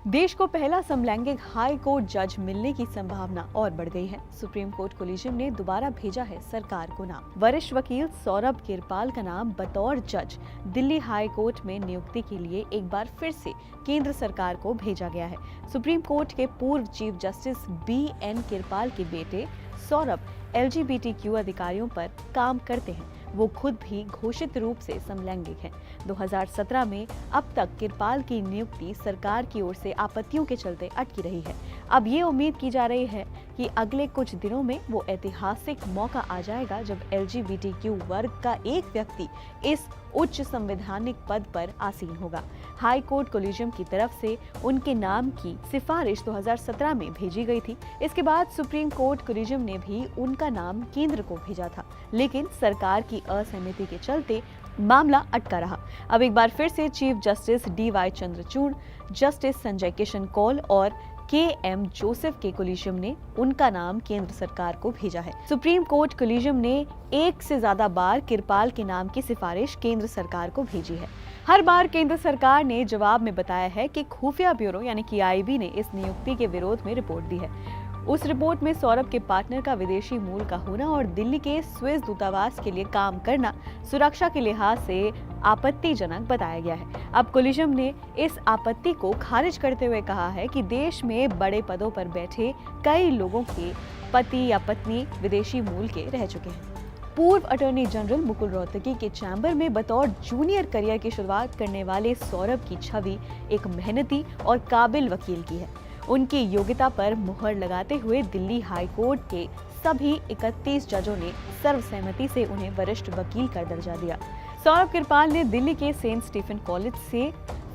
देश को पहला समलैंगिक हाई कोर्ट जज मिलने की संभावना और बढ़ गई है। सुप्रीम कोर्ट कोलिजियम ने दोबारा भेजा है सरकार को नाम। वरिष्ठ वकील सौरभ किरपाल का नाम बतौर जज दिल्ली हाई कोर्ट में नियुक्ति के लिए एक बार फिर से केंद्र सरकार को भेजा गया है। सुप्रीम कोर्ट के पूर्व चीफ जस्टिस BN किरपाल के बेटे सौरभ LGBTQ अधिकारियों पर काम करते हैं। वो खुद भी घोषित रूप से समलैंगिक हैं। 2017 में अब तक किरपाल की नियुक्ति सरकार की ओर से आपत्तियों के चलते अटकी रही है। अब ये उम्मीद की जा रही है कि अगले कुछ दिनों में वो ऐतिहासिक मौका आ जाएगा जब LGBTQ वर्ग का एक व्यक्ति इस उच्च संवैधानिक पद पर आसीन होगा। हाई कोर्ट कोलिजियम की तरफ से उनके नाम की सिफारिश 2017 में भेजी गई थी। इसके बाद सुप्रीम कोर्ट कोलिजियम ने भी उनका नाम केंद्र को भेजा था, लेकिन सरकार की असहमति के चलते मामला अटका रहा। अब एक बार फिर से chief justice DY Chandrachud, justice Sanjay Kishan Kaul और KM जोसेफ के कोलिजियम ने उनका नाम केंद्र सरकार को भेजा है। सुप्रीम कोर्ट कोलिजियम ने एक से ज्यादा बार किरपाल के नाम की सिफारिश केंद्र सरकार को भेजी है। हर बार केंद्र सरकार ने जवाब में बताया है कि खुफिया ब्यूरो यानी कि IB ने इस नियुक्ति के विरोध में रिपोर्ट दी है। उस रिपोर्ट में सौरभ के पार्टनर का विदेशी मूल का होना और दिल्ली के स्विस दूतावास के लिए काम करना सुरक्षा के लिहाज से आपत्तिजनक बताया गया है। अब कोलिजियम ने इस आपत्ति को खारिज करते हुए कहा है कि देश में बड़े पदों पर बैठे कई लोगों के पति या पत्नी विदेशी मूल के रह चुके हैं। पूर्व अटॉर्नी जनरल मुकुल रोहतगी के चैम्बर में बतौर जूनियर करियर की शुरुआत करने वाले सौरभ की छवि एक मेहनती और काबिल वकील की है। उनकी योग्यता पर मुहर लगाते हुए दिल्ली हाई कोर्ट के सभी 31 जजों ने सर्वसहमति से उन्हें वरिष्ठ वकील का दर्जा दिया। सौरभ किरपाल ने दिल्ली के सेंट स्टीफन कॉलेज से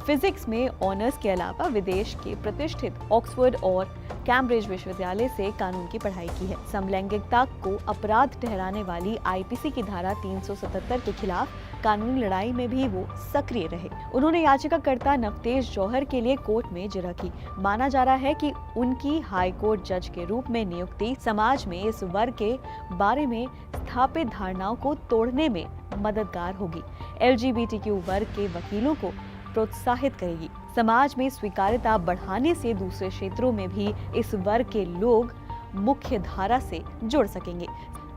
फिजिक्स में ऑनर्स के अलावा विदेश के प्रतिष्ठित ऑक्सफोर्ड और कैम्ब्रिज विश्वविद्यालय से कानून की पढ़ाई की है। समलैंगिकता को अपराध ठहराने वाली IPC की धारा 377 के खिलाफ कानूनी लड़ाई में भी वो सक्रिय रहे। उन्होंने याचिकाकर्ता नवतेज जौहर के लिए कोर्ट में जिरह की। माना जा रहा है कि उनकी हाई कोर्ट जज के रूप में नियुक्ति समाज में इस वर्ग के बारे में स्थापित धारणाओं को तोड़ने में मददगार होगी। LGBTQ वर्ग के वकीलों को प्रोत्साहित करेगी। समाज में स्वीकार्यता बढ़ाने से दूसरे क्षेत्रों में भी इस वर्ग के लोग मुख्य धारा से जुड़ सकेंगे।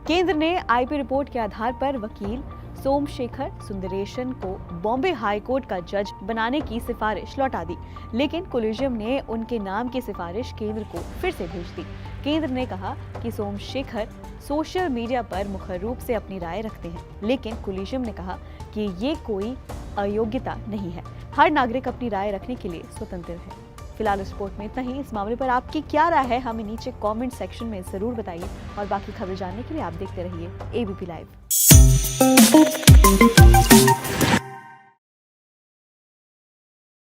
केंद्र ने IP रिपोर्ट के आधार पर वकील सोमशेखर सुंदरेशन को बॉम्बे हाई कोर्ट का जज बनाने की सिफारिश लौटा दी, लेकिन कोलिजियम ने उनके नाम की सिफारिश केंद्र को फिर से भेज दी। केंद्र ने कहा कि सोमशेखर सोशल मीडिया पर मुखर रूप से अपनी राय रखते हैं, लेकिन कोलिजियम ने कहा कि ये कोई अयोग्यता नहीं है। हर नागरिक अपनी राय रखने के लिए स्वतंत्र है। फिलहाल इस रिपोर्ट में इतना ही। इस मामले पर आपकी क्या राय है हमें नीचे कमेंट सेक्शन में जरूर बताइए और बाकी खबर जानने के लिए आप देखते रहिए ABP लाइव।